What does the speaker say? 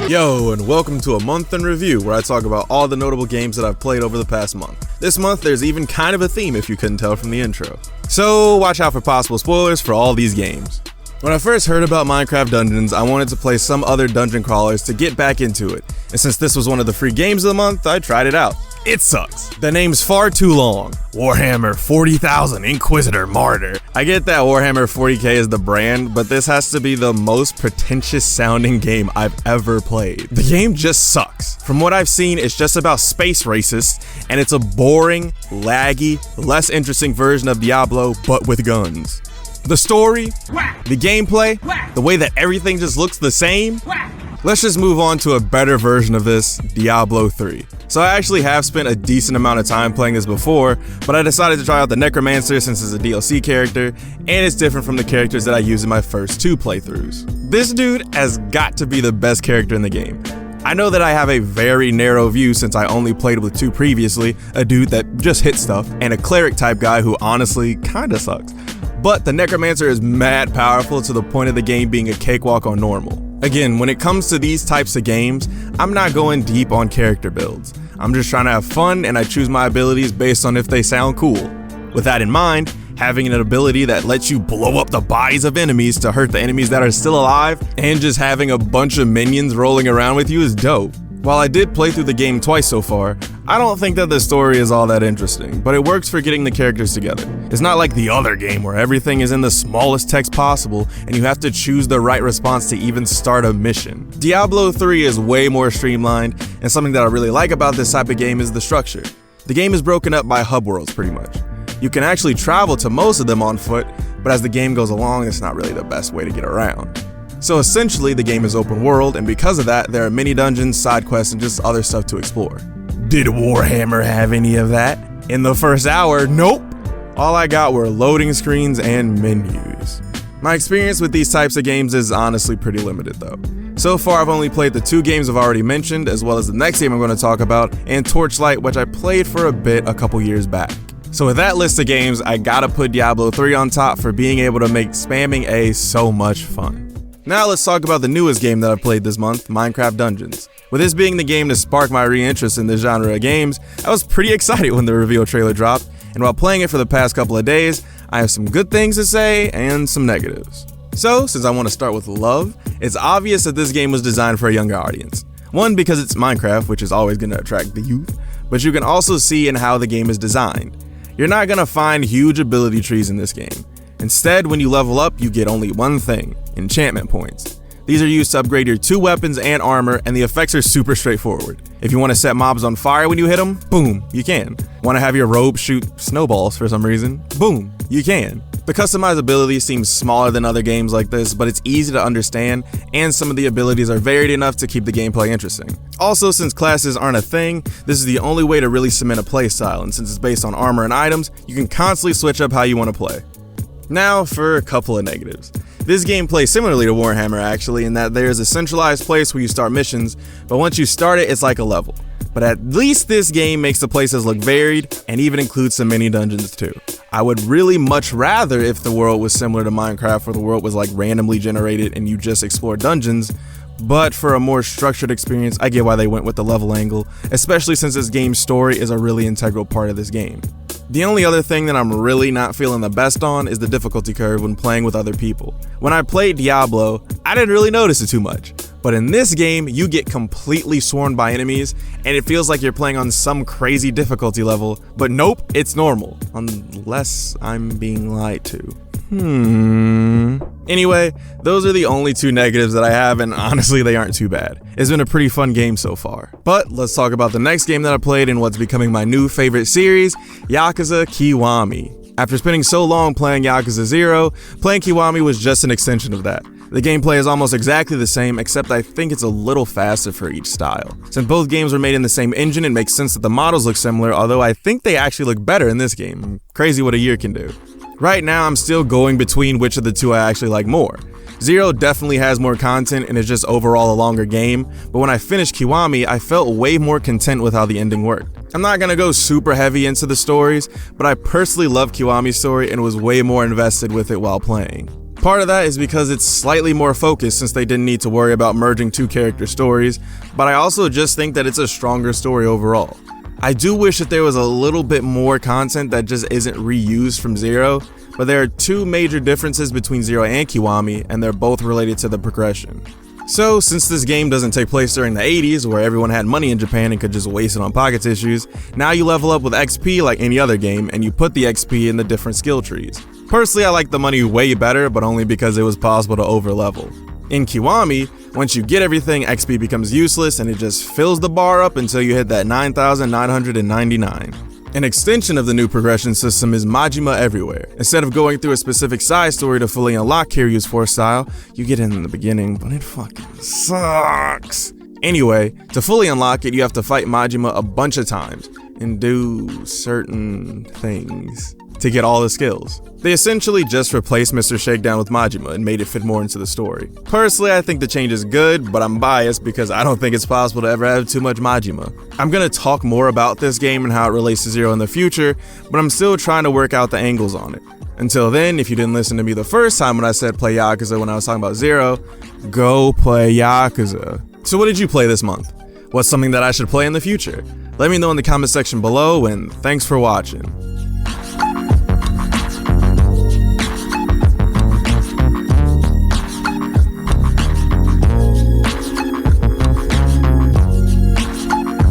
Yo, and welcome to a month in review where I talk about all the notable games that I've played over the past month. This month there's even kind of a theme if you couldn't tell from the intro. So watch out for possible spoilers for all these games. When I first heard about Minecraft Dungeons, I wanted to play some other dungeon crawlers to get back into it, and since this was one of the free games of the month, I tried it out. It sucks. The name's far too long. Warhammer 40,000 Inquisitor Martyr. I get that Warhammer 40k is the brand, but this has to be the most pretentious sounding game I've ever played. The game just sucks. From what I've seen, it's just about space racists, and it's a boring, laggy, less interesting version of Diablo, but with guns. The story, the gameplay, the way that everything just looks the same. Let's just move on to a better version of this, Diablo 3. So I actually have spent a decent amount of time playing this before, but I decided to try out the Necromancer since it's a DLC character, and it's different from the characters that I used in my first two playthroughs. This dude has got to be the best character in the game. I know that I have a very narrow view since I only played with two previously, a dude that just hits stuff, and a cleric type guy who honestly kinda sucks. But the Necromancer is mad powerful to the point of the game being a cakewalk on normal. Again, when it comes to these types of games, I'm not going deep on character builds. I'm just trying to have fun, and I choose my abilities based on if they sound cool. With that in mind, having an ability that lets you blow up the bodies of enemies to hurt the enemies that are still alive, and just having a bunch of minions rolling around with you is dope. While I did play through the game twice so far, I don't think that the story is all that interesting, but it works for getting the characters together. It's not like the other game where everything is in the smallest text possible and you have to choose the right response to even start a mission. Diablo 3 is way more streamlined, and something that I really like about this type of game is the structure. The game is broken up by hub worlds pretty much. You can actually travel to most of them on foot, but as the game goes along, it's not really the best way to get around. So essentially, the game is open world, and because of that, there are mini dungeons, side quests, and just other stuff to explore. Did Warhammer have any of that? In the first hour, nope. All I got were loading screens and menus. My experience with these types of games is honestly pretty limited though. So far, I've only played the two games I've already mentioned, as well as the next game I'm going to talk about, and Torchlight, which I played for a bit a couple years back. So with that list of games, I gotta put Diablo 3 on top for being able to make spamming A so much fun. Now let's talk about the newest game that I've played this month, Minecraft Dungeons. With this being the game to spark my re-interest in this genre of games, I was pretty excited when the reveal trailer dropped, and while playing it for the past couple of days, I have some good things to say and some negatives. So, since I want to start with love, it's obvious that this game was designed for a younger audience. One, because it's Minecraft, which is always going to attract the youth, but you can also see in how the game is designed. You're not going to find huge ability trees in this game. Instead, when you level up, you get only one thing, enchantment points. These are used to upgrade your 2 weapons and armor, and the effects are super straightforward. If you want to set mobs on fire when you hit them, boom, you can. Want to have your robe shoot snowballs for some reason? Boom, you can. The customizability seems smaller than other games like this, but it's easy to understand, and some of the abilities are varied enough to keep the gameplay interesting. Also, since classes aren't a thing, this is the only way to really cement a playstyle, and since it's based on armor and items, you can constantly switch up how you want to play. Now for a couple of negatives. This game plays similarly to Warhammer actually, in that there's a centralized place where you start missions, but once you start it, it's like a level. But at least this game makes the places look varied and even includes some mini dungeons too. I would really much rather if the world was similar to Minecraft, where the world was like randomly generated and you just explore dungeons, but for a more structured experience, I get why they went with the level angle, especially since this game's story is a really integral part of this game. The only other thing that I'm really not feeling the best on is the difficulty curve when playing with other people. When I played Diablo, I didn't really notice it too much, but in this game, you get completely swarmed by enemies, and it feels like you're playing on some crazy difficulty level, but nope, it's normal, unless I'm being lied to. Anyway, those are the only two negatives that I have, and honestly they aren't too bad. It's been a pretty fun game so far. But let's talk about the next game that I played in what's becoming my new favorite series, Yakuza Kiwami. After spending so long playing Yakuza 0, playing Kiwami was just an extension of that. The gameplay is almost exactly the same, except I think it's a little faster for each style. Since both games were made in the same engine, it makes sense that the models look similar, although I think they actually look better in this game. Crazy what a year can do. Right now, I'm still going between which of the two I actually like more. 0 definitely has more content and is just overall a longer game, but when I finished Kiwami, I felt way more content with how the ending worked. I'm not gonna go super heavy into the stories, but I personally love Kiwami's story and was way more invested with it while playing. Part of that is because it's slightly more focused since they didn't need to worry about merging two character stories, but I also just think that it's a stronger story overall. I do wish that there was a little bit more content that just isn't reused from Zero, but there are two major differences between Zero and Kiwami, and they're both related to the progression. So, since this game doesn't take place during the 80s, where everyone had money in Japan and could just waste it on pocket tissues, now you level up with XP like any other game, and you put the XP in the different skill trees. Personally, I like the money way better, but only because it was possible to overlevel. In Kiwami, once you get everything, XP becomes useless and it just fills the bar up until you hit that 9,999. An extension of the new progression system is Majima Everywhere. Instead of going through a specific side story to fully unlock Kiryu's Force style, you get it in the beginning, but it fucking sucks. Anyway, to fully unlock it, you have to fight Majima a bunch of times and do certain things to get all the skills. They essentially just replaced Mr. Shakedown with Majima and made it fit more into the story. Personally, I think the change is good, but I'm biased because I don't think it's possible to ever have too much Majima. I'm gonna talk more about this game and how it relates to Zero in the future, but I'm still trying to work out the angles on it. Until then, if you didn't listen to me the first time when I said play Yakuza when I was talking about Zero, go play Yakuza. So what did you play this month? What's something that I should play in the future? Let me know in the comment section below, and thanks for watching.